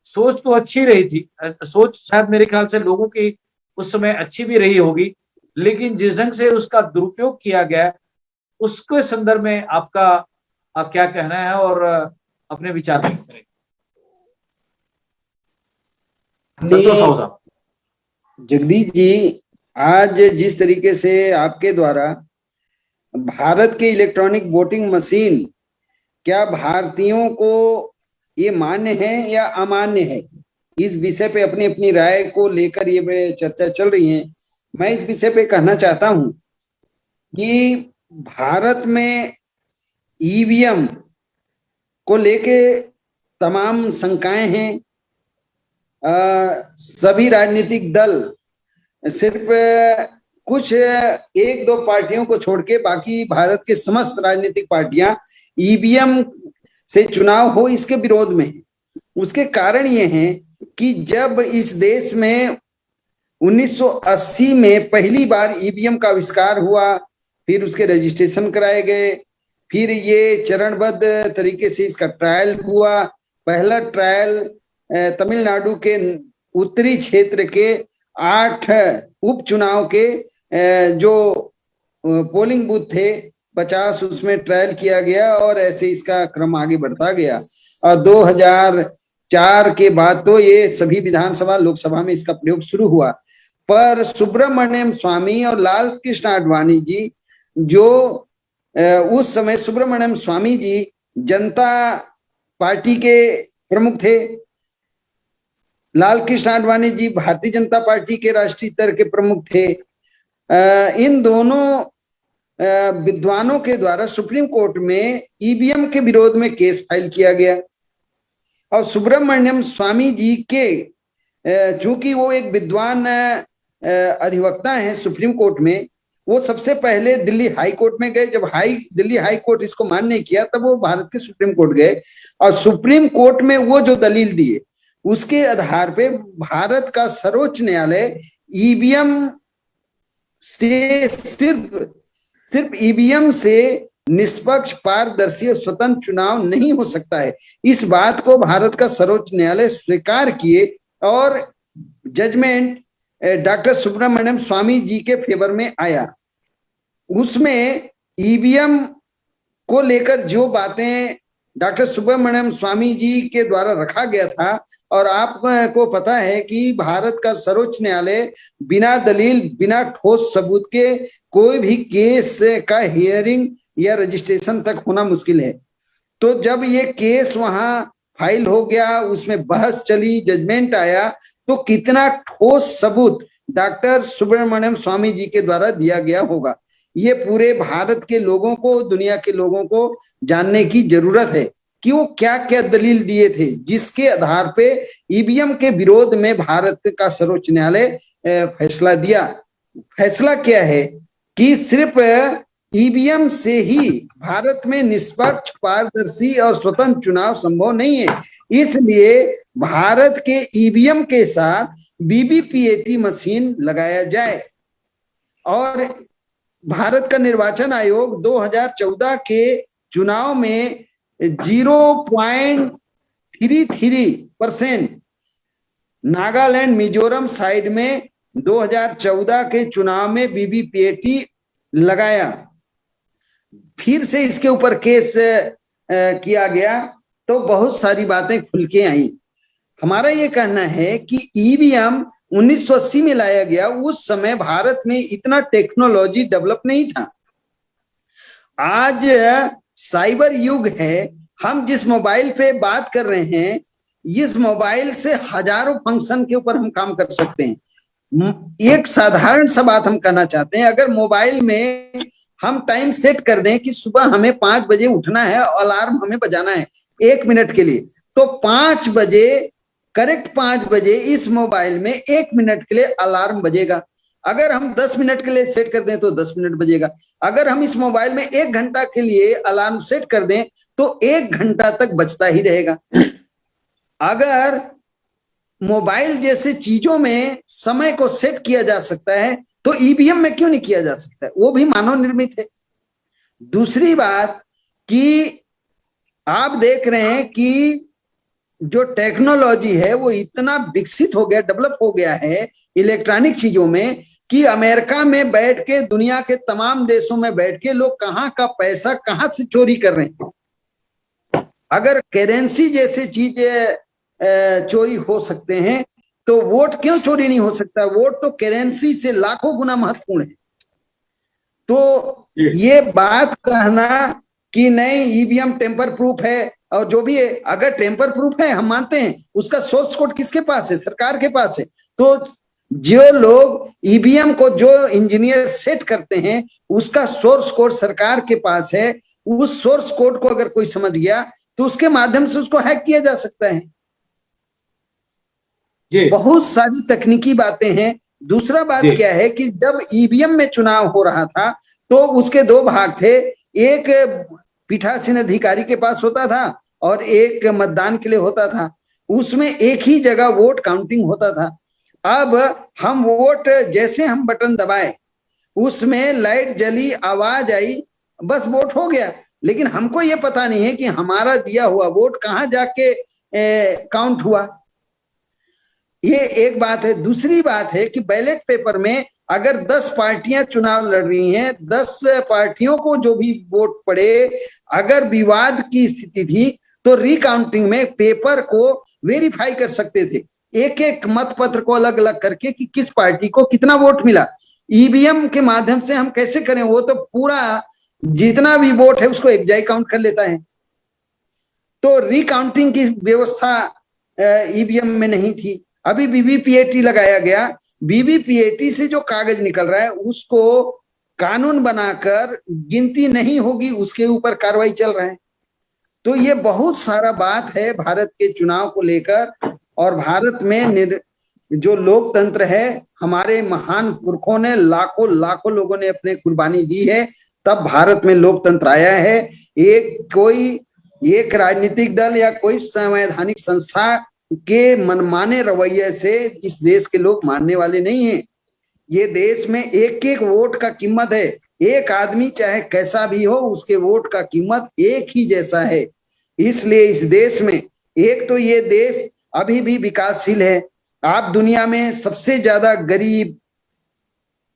सोच तो अच्छी रही थी, सोच शायद मेरे ख्याल से लोगों की उस समय अच्छी भी रही होगी, लेकिन जिस ढंग से उसका दुरुपयोग किया गया उसके संदर्भ में आपका क्या कहना है और अपने विचार व्यक्त करें। संतोष साहब। जगदीश जी, आज जिस तरीके से आपके द्वारा भारत के इलेक्ट्रॉनिक वोटिंग मशीन क्या भारतीयों को ये मान्य है या अमान्य है, इस विषय पे अपनी अपनी राय को लेकर ये चर्चा चल रही है। मैं इस विषय पे कहना चाहता हूं कि भारत में ईवीएम को लेके तमाम शंकाएं हैं। सभी राजनीतिक दल सिर्फ कुछ एक दो पार्टियों को छोड़ के बाकी भारत के समस्त राजनीतिक पार्टियां ईवीएम से चुनाव हो इसके विरोध में है। उसके कारण ये है कि जब इस देश में 1980 में पहली बार ईवीएम का आविष्कार हुआ, फिर उसके रजिस्ट्रेशन कराए गए, फिर ये चरणबद्ध तरीके से इसका ट्रायल हुआ। पहला ट्रायल तमिलनाडु के उत्तरी क्षेत्र के 8 उपचुनाव के जो पोलिंग बूथ थे 50, उसमें ट्रायल किया गया और ऐसे इसका क्रम आगे बढ़ता गया। और 2004 के बाद तो ये सभी विधानसभा लोकसभा में इसका प्रयोग शुरू हुआ। पर सुब्रमण्यम स्वामी और लाल कृष्ण आडवाणी जी, जो उस समय सुब्रमण्यम स्वामी जी जनता पार्टी के प्रमुख थे, लाल कृष्ण आडवाणी जी भारतीय जनता पार्टी के राष्ट्रीय स्तर के प्रमुख थे। इन दोनों विद्वानों के द्वारा सुप्रीम कोर्ट में ईवीएम के विरोध में केस फाइल किया गया। और सुब्रमण्यम स्वामी जी के चूंकि वो एक विद्वान अधिवक्ता हैं सुप्रीम कोर्ट में, वो सबसे पहले दिल्ली हाई कोर्ट में गए। जब दिल्ली हाई कोर्ट इसको मान्य नहीं किया, तब वो भारत के सुप्रीम कोर्ट गए और सुप्रीम कोर्ट में वो जो दलील दिए उसके आधार पे भारत का सर्वोच्च न्यायालय ईवीएम से सिर्फ ईवीएम से निष्पक्ष, पारदर्शी और स्वतंत्र चुनाव नहीं हो सकता है, इस बात को भारत का सर्वोच्च न्यायालय स्वीकार किए और जजमेंट डॉक्टर सुब्रमण्यम स्वामी जी के फेवर में आया। उसमें ईवीएम को लेकर जो बातें डॉक्टर सुब्रमण्यम स्वामी जी के द्वारा रखा गया था, और आपको पता है कि भारत का सर्वोच्च न्यायालय बिना दलील, बिना ठोस सबूत के कोई भी केस का हियरिंग या रजिस्ट्रेशन तक होना मुश्किल है। तो जब ये केस वहां फाइल हो गया, उसमें बहस चली, जजमेंट आया, तो कितना ठोस सबूत डॉक्टर सुब्रमण्यम स्वामी जी के द्वारा दिया गया होगा, ये पूरे भारत के लोगों को, दुनिया के लोगों को जानने की जरूरत है कि वो क्या क्या दलील दिए थे, जिसके आधार पे ईवीएम के विरोध में भारत का सर्वोच्च न्यायालय फैसला दिया। फैसला क्या है कि सिर्फ ईवीएम से ही भारत में निष्पक्ष, पारदर्शी और स्वतंत्र चुनाव संभव नहीं है। इसलिए भारत के ईवीएम के साथ वीवीपीएटी मशीन लगाया जाए। और भारत का निर्वाचन आयोग 2014 के चुनाव में 0.33% नागालैंड, मिजोरम साइड में 2014 के चुनाव में वीवीपीएटी लगाया। फिर से इसके ऊपर केस किया गया तो बहुत सारी बातें खुल के आई। हमारा ये कहना है कि ईवीएम 1980 में लाया गया, उस समय भारत में इतना टेक्नोलॉजी डेवलप नहीं था। आज साइबर युग है, हम जिस मोबाइल पे बात कर रहे हैं, इस मोबाइल से हजारों फंक्शन के ऊपर हम काम कर सकते हैं। एक साधारण सा बात हम कहना चाहते हैं, अगर मोबाइल में हम टाइम सेट कर दें कि सुबह हमें 5 बजे उठना है, अलार्म हमें बजाना है 1 मिनट के लिए, तो 5 बजे, करेक्ट 5 बजे इस मोबाइल में 1 मिनट के लिए अलार्म बजेगा। अगर हम 10 मिनट के लिए सेट कर दें तो 10 मिनट बजेगा। अगर हम इस मोबाइल में 1 घंटा के लिए अलार्म सेट कर दें तो 1 घंटा तक बजता ही रहेगा। अगर मोबाइल जैसे चीजों में समय को सेट किया जा सकता है तो ईवीएम में क्यों नहीं किया जा सकता है? वो भी मानव निर्मित है। दूसरी बात कि आप देख रहे हैं कि जो टेक्नोलॉजी है वो इतना विकसित हो गया, डेवलप हो गया है इलेक्ट्रॉनिक चीजों में, कि अमेरिका में बैठ के, दुनिया के तमाम देशों में बैठ के लोग कहाँ का पैसा कहाँ से चोरी कर रहे हैं। अगर करेंसी जैसे चीजें चोरी हो सकते हैं तो वोट क्यों चोरी नहीं हो सकता? वोट तो करेंसी से लाखों गुना महत्वपूर्ण है। तो ये बात कहना कि नहीं ईवीएम टेम्पर प्रूफ है और जो भी है, अगर टेम्पर प्रूफ है हम मानते हैं, उसका सोर्स कोड किसके पास है? सरकार के पास है। तो जो लोग ईवीएम को, जो इंजीनियर सेट करते हैं, उसका सोर्स कोड सरकार के पास है। उस सोर्स कोड को अगर कोई समझ गया तो उसके माध्यम से उसको हैक किया जा सकता है। बहुत सारी तकनीकी बातें हैं। दूसरा बात क्या है कि जब ईवीएम में चुनाव हो रहा था तो उसके 2 भाग थे, एक पीठासीन अधिकारी के पास होता था और एक मतदान के लिए होता था। उसमें एक ही जगह वोट काउंटिंग होता था। अब हम वोट, जैसे हम बटन दबाए, उसमें लाइट जली, आवाज आई, बस वोट हो गया। लेकिन हमको ये पता नहीं है कि हमारा दिया हुआ वोट कहाँ जाके काउंट हुआ। ये एक बात है। दूसरी बात है कि बैलेट पेपर में अगर 10 पार्टियां चुनाव लड़ रही हैं, 10 पार्टियों को जो भी वोट पड़े, अगर विवाद की स्थिति थी तो रिकाउंटिंग में पेपर को वेरीफाई कर सकते थे, एक एक मत पत्र को अलग अलग करके कि किस पार्टी को कितना वोट मिला। ईवीएम के माध्यम से हम कैसे करें, वो तो पूरा जितना भी वोट है उसको एक जाई काउंट कर लेता है। तो रिकाउंटिंग की व्यवस्था ईवीएम में नहीं थी। अभी वीवीपीएटी लगाया गया, वीवीपीएटी से जो कागज निकल रहा है उसको कानून बनाकर गिनती नहीं होगी, उसके ऊपर कार्रवाई चल रहा है। तो ये बहुत सारा बात है भारत के चुनाव को लेकर। और भारत में जो लोकतंत्र है, हमारे महान पुरखों ने लाखों लाखों लोगों ने अपने कुर्बानी दी है, तब भारत में लोकतंत्र आया है। एक राजनीतिक दल या कोई संवैधानिक संस्था के मनमाने रवैये से इस देश के लोग मानने वाले नहीं हैं। ये देश में एक एक वोट का कीमत है, एक आदमी चाहे कैसा भी हो उसके वोट का कीमत एक ही जैसा है। इसलिए इस देश में एक तो ये देश अभी भी विकासशील है। आप दुनिया में सबसे ज्यादा गरीब,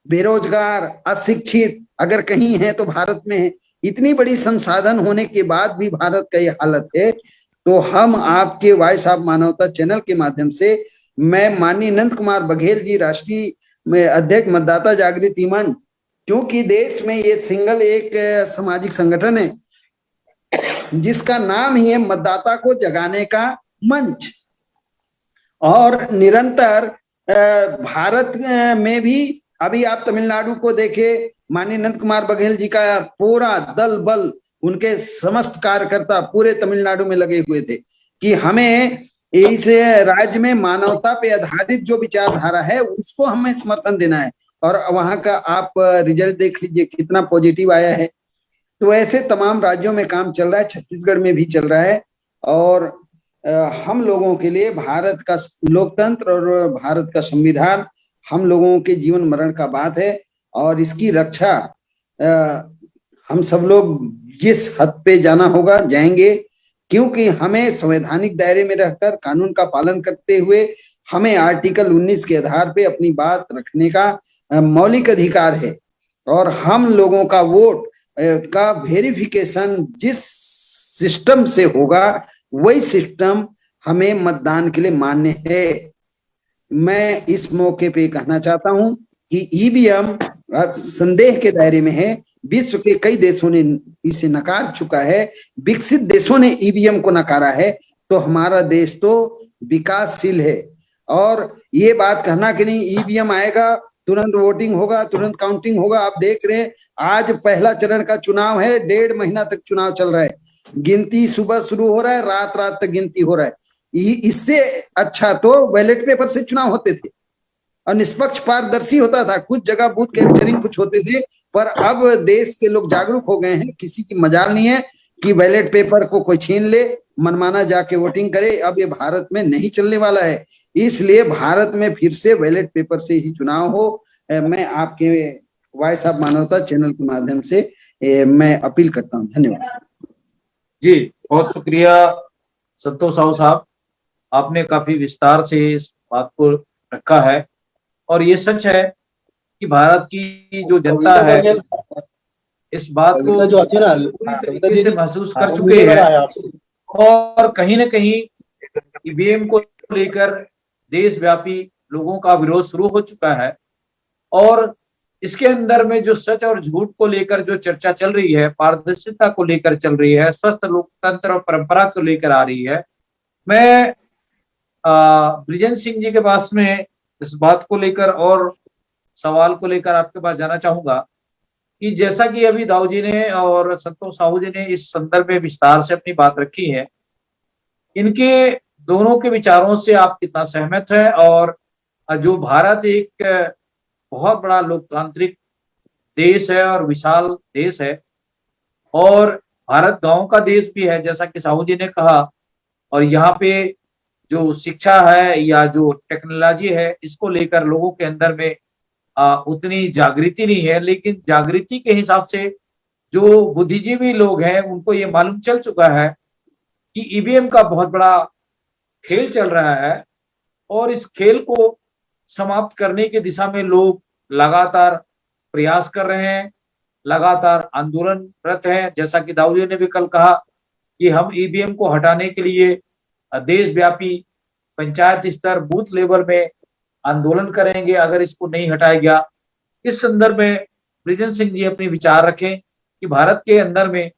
बेरोजगार, अशिक्षित अगर कहीं है तो भारत में है। इतनी बड़ी संसाधन होने के बाद भी भारत का ये हालत है। तो हम आपके वॉइस ऑफ मानवता चैनल के माध्यम से मैं माननीय नंद कुमार बघेल जी, राष्ट्रीय में अध्यक्ष मतदाता जागृति मंच, क्योंकि देश में ये सिंगल एक सामाजिक संगठन है जिसका नाम ही है मतदाता को जगाने का मंच, और निरंतर भारत में भी अभी आप तमिलनाडु को देखे, माननीय नंद कुमार बघेल जी का पूरा दल बल, उनके समस्त कार्यकर्ता पूरे तमिलनाडु में लगे हुए थे कि हमें इस राज्य में मानवता पे आधारित जो विचारधारा है उसको हमें समर्थन देना है। और वहां का आप रिजल्ट देख लीजिए कितना पॉजिटिव आया है। तो ऐसे तमाम राज्यों में काम चल रहा है, छत्तीसगढ़ में भी चल रहा है। और हम लोगों के लिए भारत का लोकतंत्र और भारत का संविधान हम लोगों के जीवन मरण का बात है, और इसकी रक्षा हम सब लोग जिस हद पे जाना होगा जाएंगे, क्योंकि हमें संवैधानिक दायरे में रहकर कानून का पालन करते हुए हमें आर्टिकल 19 के आधार पे अपनी बात रखने का मौलिक अधिकार है। और हम लोगों का वोट का वेरिफिकेशन जिस सिस्टम से होगा वही सिस्टम हमें मतदान के लिए मान्य है। मैं इस मौके पे कहना चाहता हूं कि ईवीएम संदेह के दायरे में है। विश्व के कई देशों ने इसे नकार चुका है, विकसित देशों ने ईवीएम को नकारा है, तो हमारा देश तो विकासशील है। और ये बात कहना कि नहीं ईवीएम आएगा तुरंत वोटिंग होगा, तुरंत काउंटिंग होगा, आप देख रहे हैं आज पहला चरण का चुनाव है, 1.5 महीना तक चुनाव चल रहा है, गिनती सुबह शुरू हो रहा है, रात रात तक गिनती हो रहा है। इससे अच्छा तो बैलेट पेपर से चुनाव होते थे और निष्पक्ष पारदर्शी होता था, कुछ जगह बूथ कैप्चरिंग कुछ होते थे, पर अब देश के लोग जागरूक हो गए हैं, किसी की मजाल नहीं है कि बैलेट पेपर को कोई छीन ले, मनमाना जाके वोटिंग करे। अब ये भारत में नहीं चलने वाला है, इसलिए भारत में फिर से बैलेट पेपर से ही चुनाव हो। मैं आपके वॉइस ऑफ मानवता चैनल के माध्यम से मैं अपील करता हूँ। धन्यवाद जी, बहुत शुक्रिया संतोष साहू साहब, आपने काफी विस्तार से इस बात को रखा है। और ये सच है कि भारत की जो जनता है इस बात को पूरी तरीके से महसूस कर चुके हैं, और कहीं ना कहीं ईवीएम को लेकर देशव्यापी लोगों का विरोध शुरू हो चुका है। और इसके अंदर में जो सच और झूठ को लेकर जो चर्चा चल रही है, पारदर्शिता को लेकर चल रही है, स्वस्थ लोकतंत्र और परंपरा को लेकर आ रही है। मैं ब्रिजेंद्र सिंह जी के पास में इस बात को लेकर और सवाल को लेकर आपके पास जाना चाहूंगा कि जैसा कि अभी दाऊ जी ने और संतोष साहू जी ने इस संदर्भ में विस्तार से अपनी बात रखी है, इनके दोनों के विचारों से आप कितना सहमत है? और जो भारत एक बहुत बड़ा लोकतांत्रिक देश है और विशाल देश है, और भारत गांव का देश भी है जैसा कि साहू जी ने कहा, और यहाँ पे जो शिक्षा है या जो टेक्नोलॉजी है इसको लेकर लोगों के अंदर में उतनी जागृति नहीं है, लेकिन जागृति के हिसाब से जो बुद्धिजीवी लोग हैं उनको ये मालूम चल चुका है कि ईवीएम का बहुत बड़ा खेल चल रहा है, और इस खेल को समाप्त करने की दिशा में लोग लगातार प्रयास कर रहे हैं, लगातार आंदोलनरत हैं। जैसा कि दाऊ जी ने भी कल कहा कि हम ईवीएम को हटाने के लिए देशव्यापी पंचायत स्तर बूथ लेवल में आंदोलन करेंगे अगर इसको नहीं हटाया गया। इस संदर्भ में बृजेश सिंह जी अपने विचार रखें कि भारत के अंदर में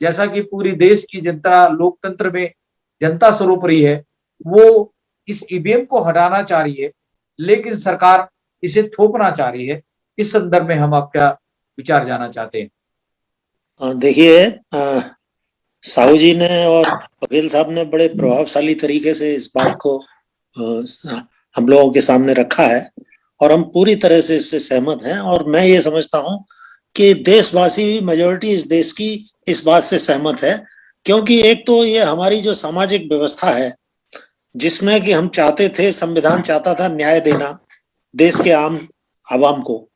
जैसा कि पूरी देश की जनता लोकतंत्र में जनता स्वरूप रही है, वो इस ईवीएम को हटाना चाह रही है, लेकिन सरकार इसे थोपना चाह रही है। इस संदर्भ में हम आपका विचार जानना चाहते हैं। देखिए, साहू जी ने और बघेल साहब ने बड़े प्रभावशाली तरीके से इस बात को हम लोगों के सामने रखा है और हम पूरी तरह से इससे सहमत हैं। और मैं ये समझता हूं कि देशवासी भी, मेजॉरिटी इस देश की इस बात से सहमत है, क्योंकि एक तो ये हमारी जो सामाजिक व्यवस्था है जिसमें कि हम चाहते थे, संविधान चाहता था न्याय देना देश के आम आवाम को,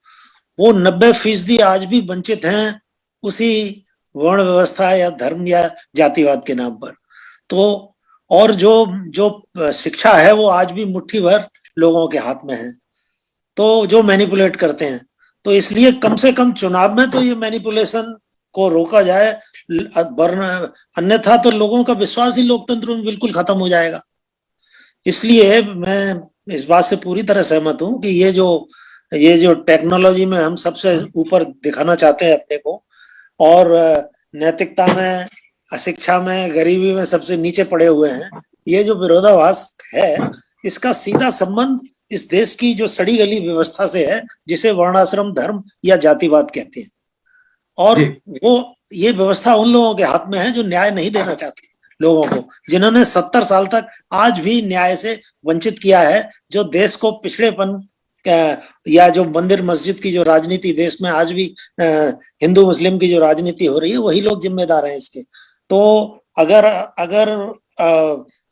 वो 90% आज भी वंचित हैं उसी वर्ण व्यवस्था या धर्म या जातिवाद के नाम पर। तो और जो शिक्षा है वो आज भी मुट्ठी भर लोगों के हाथ में है, तो जो मैनिपुलेट करते हैं। तो इसलिए कम से कम चुनाव में तो ये मैनिपुलेशन को रोका जाए, वरना अन्यथा तो लोगों का विश्वास ही लोकतंत्र में बिल्कुल खत्म हो जाएगा। इसलिए मैं इस बात से पूरी तरह सहमत हूं कि ये जो टेक्नोलॉजी में हम सबसे ऊपर दिखाना चाहते हैं अपने को, और नैतिकता में, अशिक्षा में, गरीबी में सबसे नीचे पड़े हुए हैं, ये जो विरोधाभास है इसका सीधा संबंध इस देश की जो सड़ी गली व्यवस्था से है, जिसे वर्णाश्रम धर्म या जातिवाद कहते हैं। और वो ये व्यवस्था उन लोगों के हाथ में है जो न्याय नहीं देना चाहते लोगों को, जिन्होंने 70 साल तक आज भी न्याय से वंचित किया है, जो देश को पिछड़ेपन या जो मंदिर मस्जिद की जो राजनीति देश में आज भी हिंदू मुस्लिम की जो राजनीति हो रही है, वही लोग जिम्मेदार हैं इसके। तो अगर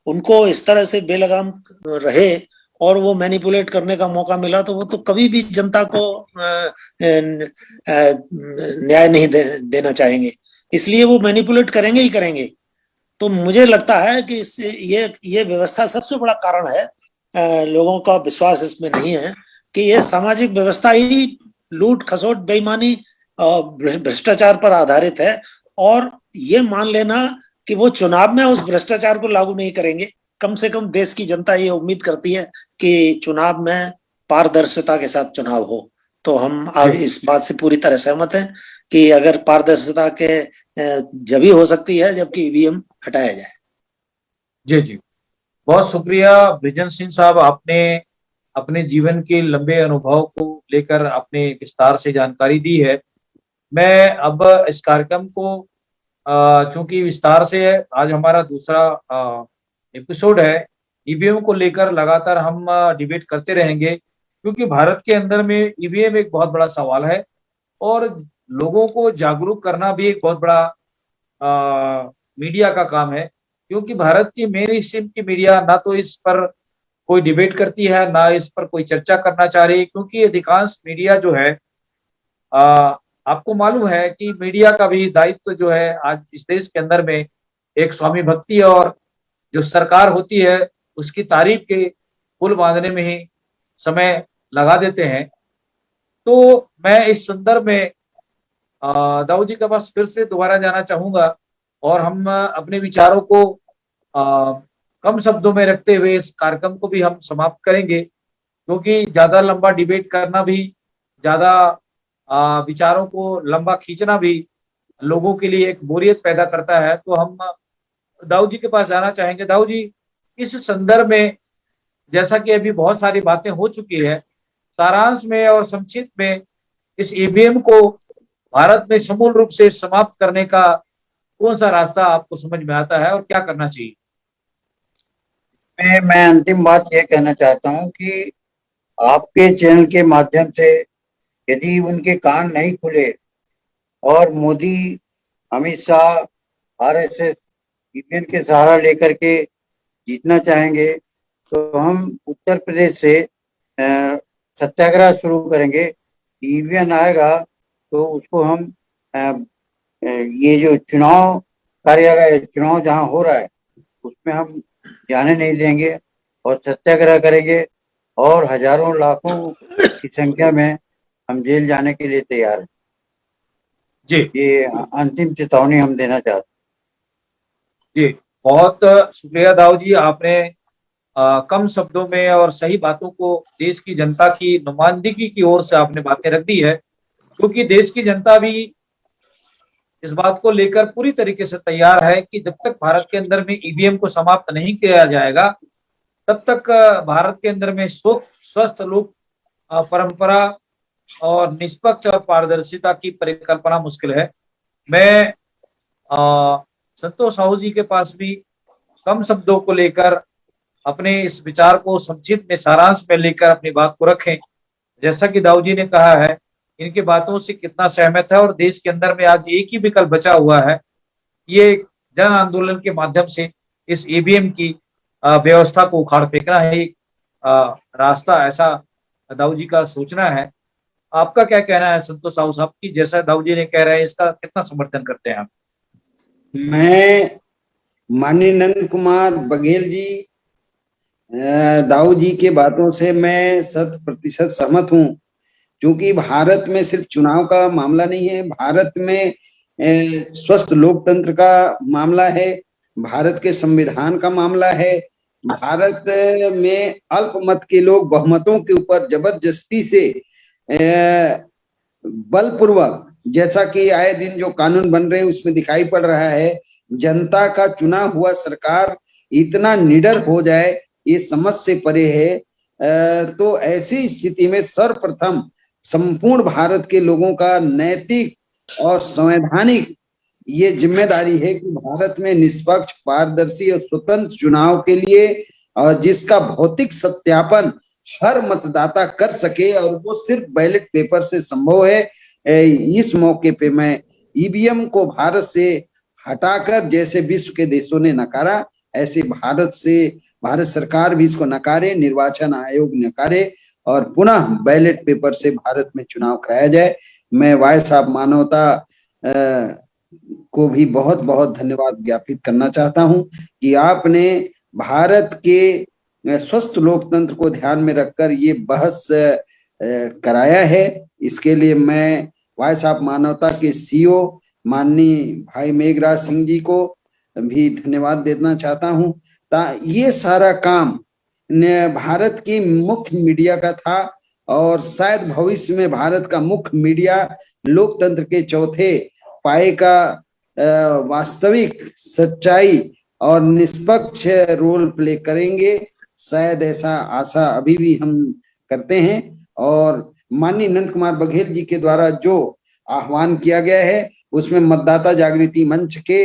उनको इस तरह से बेलगाम रहे और वो मैनिपुलेट करने का मौका मिला तो वो तो कभी भी जनता को न्याय नहीं देना चाहेंगे, इसलिए वो मैनिपुलेट करेंगे ही करेंगे। तो मुझे लगता है कि ये व्यवस्था सबसे बड़ा कारण है, लोगों का विश्वास इसमें नहीं है कि ये सामाजिक व्यवस्था ही लूट खसोट बेईमानी भ्रष्टाचार पर आधारित है। और ये मान लेना कि वो चुनाव में उस भ्रष्टाचार को लागू नहीं करेंगे, कम से कम देश की जनता ये उम्मीद करती है कि चुनाव में पारदर्शिता के साथ चुनाव हो। तो हम आज इस बात से पूरी तरह सहमत हैं कि अगर पारदर्शिता के जब ही हो सकती है जबकि ईवीएम हटाया जाए। जी जी, बहुत शुक्रिया बृजेश सिंह साहब, आपने अपने जीवन के लंबे अनुभव को लेकर आपने विस्तार से जानकारी दी है। मैं अब इस कार्यक्रम को चूंकि विस्तार से आज हमारा दूसरा एपिसोड है, ईवीएम को लेकर लगातार हम डिबेट करते रहेंगे, क्योंकि भारत के अंदर में ईवीएम एक बहुत बड़ा सवाल है और लोगों को जागरूक करना भी एक बहुत बड़ा मीडिया का काम है, क्योंकि भारत की मेन स्ट्रीम की मीडिया ना तो इस पर कोई डिबेट करती है, ना इस पर कोई चर्चा करना चाह रही है, क्योंकि अधिकांश मीडिया जो है आपको मालूम है कि मीडिया का भी दायित्व जो है आज इस देश के अंदर में एक स्वामी भक्ति और जो सरकार होती है उसकी तारीफ के पुल बांधने में ही समय लगा देते हैं। तो मैं इस संदर्भ में दाऊद जी के पास फिर से दोबारा जाना चाहूंगा और हम अपने विचारों को कम शब्दों में रखते हुए इस कार्यक्रम को भी हम समाप्त करेंगे, क्योंकि ज्यादा लंबा डिबेट करना भी, ज्यादा विचारों को लंबा खींचना भी लोगों के लिए एक बोरियत पैदा करता है। तो हम दाऊद जी के पास जाना चाहेंगे। दाऊद जी, इस संदर्भ में जैसा कि अभी बहुत सारी बातें हो चुकी है, सारांश में और संक्षिप्त में इस ईवीएम को भारत में समूल रूप से समाप्त करने का कौन सा रास्ता आपको समझ में आता है और क्या करना चाहिए? मैं अंतिम बात ये कहना चाहता हूँ कि आपके चैनल के माध्यम से यदि उनके कान नहीं खुले और मोदी, अमित शाह, आरएसएस, ईवीएम के सहारा लेकर के जीतना चाहेंगे तो हम उत्तर प्रदेश से सत्याग्रह शुरू करेंगे। ईवीएम आएगा तो उसको हम ये जो चुनाव कार्यालय, चुनाव जहाँ हो रहा है उसमें हम जाने नहीं देंगे और सत्याग्रह करेंगे और हजारों लाखों की संख्या में हम जेल जाने के लिए तैयार हैं। जी, ये अंतिम चेतावनी हम देना चाहते हैं। जी, बहुत शुक्रिया दाऊ जी, आपने कम शब्दों में और सही बातों को देश की जनता की नुमाइंदगी की ओर से आपने बातें रख दी है, क्योंकि देश की जनता भी इस बात को लेकर पूरी तरीके से तैयार है कि जब तक भारत के अंदर में ईवीएम को समाप्त नहीं किया जाएगा, तब तक भारत के अंदर में स्वस्थ लोक परंपरा और निष्पक्ष और पारदर्शिता की परिकल्पना मुश्किल है। मैं संतोष साहू जी के पास भी कम शब्दों को लेकर अपने इस विचार को संक्षिप्त में सारांश में लेकर अपनी बात को रखें। जैसा कि दाऊ जी ने कहा है, इनकी बातों से कितना सहमत है, और देश के अंदर में आज एक ही विकल्प बचा हुआ है, ये जन आंदोलन के माध्यम से इस ईवीएम की व्यवस्था को उखाड़ फेंकना है। एक रास्ता ऐसा दाऊ जी का सोचना है। आपका क्या कहना है संतोष साहू साहब की, जैसा दाऊ जी ने कह रहे हैं, इसका कितना समर्थन करते हैं आप? मैं माननीय नंद कुमार बघेल जी, दाऊ जी के बातों से मैं 100% सहमत हूँ, क्योंकि भारत में सिर्फ चुनाव का मामला नहीं है, भारत में स्वस्थ लोकतंत्र का मामला है, भारत के संविधान का मामला है, भारत में अल्पमत के लोग बहुमतों के ऊपर जबरदस्ती से बलपूर्वक, जैसा कि आए दिन जो कानून बन रहे हैं उसमें दिखाई पड़ रहा है, जनता का चुना हुआ सरकार इतना निडर हो जाए ये समझ से परे है। तो ऐसी स्थिति में सर्वप्रथम संपूर्ण भारत के लोगों का नैतिक और संवैधानिक ये जिम्मेदारी है कि भारत में निष्पक्ष, पारदर्शी और स्वतंत्र चुनाव के लिए, और जिसका भौतिक सत्यापन हर मतदाता कर सके, और वो सिर्फ बैलेट पेपर से संभव है। इस मौके पे मैं ईवीएम को भारत से हटाकर, जैसे विश्व के देशों ने नकारा, ऐसे भारत सरकार भी इसको नकारे, निर्वाचन आयोग नकारे, और पुनः बैलेट पेपर से भारत में चुनाव कराया जाए। मैं वॉइस ऑफ मानवता को भी बहुत बहुत धन्यवाद ज्ञापित करना चाहता हूं कि आपने भारत के स्वस्थ लोकतंत्र को ध्यान में रखकर ये बहस कराया है। इसके लिए मैं वॉइस ऑफ मानवता के सीईओ माननीय भाई मेघराज सिंह जी को भी धन्यवाद देना चाहता हूं। ये सारा काम भारत की मुख्य मीडिया का था, और शायद भविष्य में भारत का मुख्य मीडिया लोकतंत्र के चौथे पाए का वास्तविक सच्चाई और निष्पक्ष रोल प्ले करेंगे। शायद ऐसा आशा अभी भी हम करते हैं, और माननीय नंद कुमार बघेल जी के द्वारा जो आह्वान किया गया है उसमें मतदाता जागृति मंच के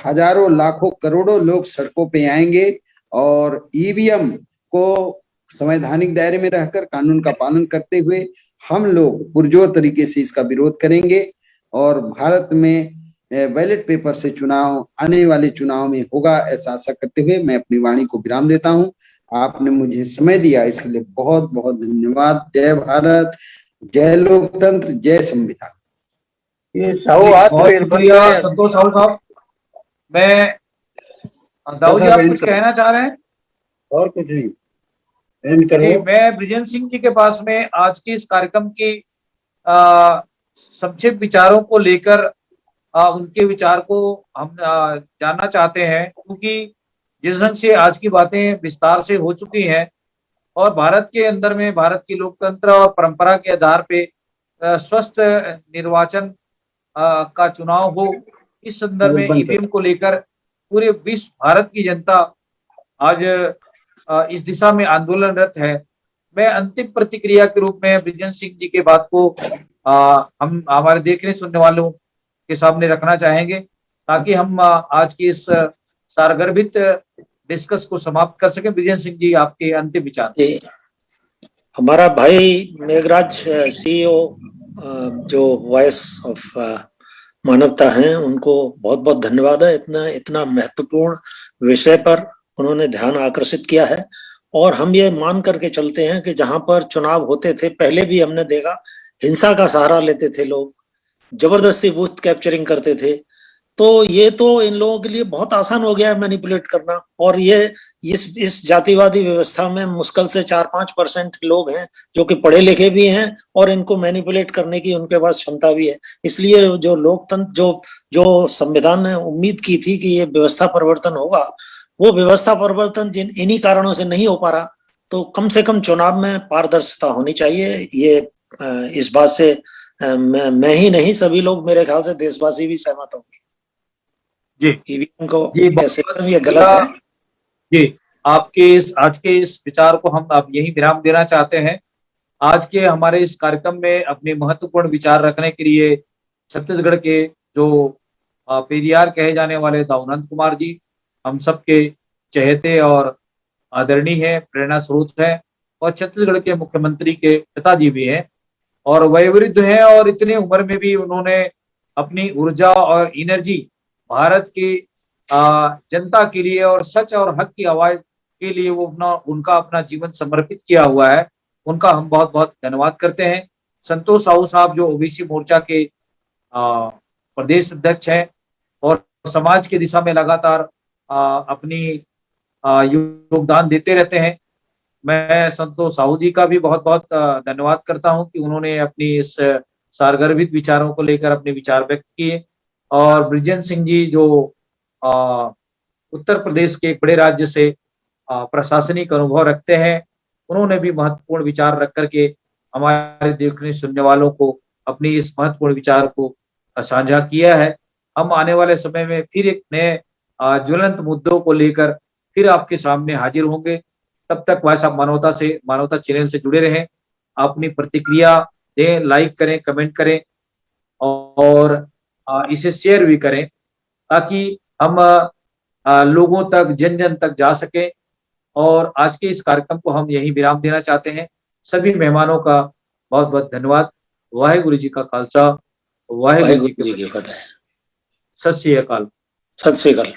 हजारों लाखों करोड़ों लोग सड़कों पे आएंगे, और ईवीएम को संवैधानिक दायरे में रहकर कानून का पालन करते हुए हम लोग पुरजोर तरीके से इसका विरोध करेंगे, और भारत में बैलेट पेपर से चुनाव आने वाले चुनाव में होगा, ऐसा आशा करते हुए मैं अपनी वाणी को विराम देता हूं। आपने मुझे समय दिया, इसके लिए बहुत बहुत धन्यवाद। जय भारत, जय लोकतंत्र, जय संविधान। ये संतोष साहू साहब, मैं दाऊ जी आप कुछ कहना चाह रहे हैं? और कुछ नहीं, जी, मैं बृजेंद्र सिंह जी के पास में आज की इस कार्यक्रम की संक्षिप्त विचारों को लेकर उनके विचार को हम जानना चाहते हैं, क्योंकि जिस ढंग से आज की बातें विस्तार से हो चुकी हैं, और भारत के अंदर में भारत की लोकतंत्र और परंपरा के आधार पे स्वस्थ निर्वाचन का चुनाव हो, इस संदर्भ में ईवीएम को लेकर पूरे विश्व भारत की जनता आज इस दिशा में आंदोलनरत है। मैं अंतिम प्रतिक्रिया के रूप में बृजेंद्र सिंह जी के बात को हम हमारे देखने सुनने वालों के सामने रखना चाहेंगे, ताकि हम आज की इस सारगर्भित डिस्कस को समाप्त कर सके। बृजेंद्र सिंह जी, आपके अंतिम विचार। हमारा भाई मेघराज सीईओ जो वॉइस ऑफ मानवता हैं, उनको बहुत बहुत धन्यवाद है। इतना महत्वपूर्ण विषय पर उन्होंने ध्यान आकर्षित किया है, और हम ये मान करके चलते हैं कि जहां पर चुनाव होते थे, पहले भी हमने देखा हिंसा का सहारा लेते थे लोग, जबरदस्ती बूथ कैप्चरिंग करते थे, तो ये तो इन लोगों के लिए बहुत आसान हो गया है मैनिपुलेट करना। और ये इस जातिवादी व्यवस्था में मुश्किल से 4-5% लोग हैं जो कि पढ़े लिखे भी हैं और इनको मैनिपुलेट करने की उनके पास क्षमता भी है। इसलिए जो लोकतंत्र जो संविधान ने उम्मीद की थी कि ये व्यवस्था परिवर्तन होगा, वो व्यवस्था परिवर्तन इन्हीं कारणों से नहीं हो पा रहा। तो कम से कम चुनाव में पारदर्शिता होनी चाहिए। ये इस बात से मैं ही नहीं, सभी लोग, मेरे ख्याल से देशवासी भी सहमत होंगे। जी ईवीएम को जी, कैसे ये गलत है। जी, आपके आज के इस विचार को हम अब यही विराम देना चाहते हैं। आज के हमारे इस कार्यक्रम में अपने महत्वपूर्ण विचार रखने के लिए छत्तीसगढ़ के जो पेरियार कहे जाने वाले दाऊ नंद कुमार जी, हम सबके चहेते और आदरणीय है, प्रेरणा स्रोत है, और छत्तीसगढ़ के मुख्यमंत्री के पिताजी भी हैं और वयोवृद्ध हैं, और इतने उम्र में भी उन्होंने अपनी ऊर्जा और एनर्जी भारत की जनता के लिए और सच और हक की आवाज के लिए वो उनका अपना जीवन समर्पित किया हुआ है। उनका हम बहुत बहुत धन्यवाद करते हैं। संतोष साहू साहब जो ओबीसी मोर्चा के प्रदेश अध्यक्ष हैं और समाज की दिशा में लगातार अपनी योगदान देते रहते हैं। मैं संतोष साहू जी का भी बहुत बहुत धन्यवाद करता हूं कि उन्होंने अपनी इस सारगर्भित विचारों को लेकर अपने विचार व्यक्त किए। और बृजेंद्र सिंह जी जो उत्तर प्रदेश के एक बड़े राज्य से प्रशासनिक अनुभव रखते हैं, उन्होंने भी महत्वपूर्ण विचार रख करके हमारे देखने सुनने वालों को अपनी इस महत्वपूर्ण विचार को साझा किया है। हम आने वाले समय में फिर एक नए ज्वलंत मुद्दों को लेकर फिर आपके सामने हाजिर होंगे। तब तक वैसा मानवता चैनल से जुड़े रहें, अपनी प्रतिक्रिया दें, लाइक करें, कमेंट करें और इसे शेयर भी करें ताकि हम लोगों तक, जन जन तक जा सके। और आज के इस कार्यक्रम को हम यही विराम देना चाहते हैं। सभी मेहमानों का बहुत बहुत धन्यवाद। वाहेगुरु जी का खालसा, वाहेगुरु जी की फतेह। सत श्री अकाल। सत श्री अकाल।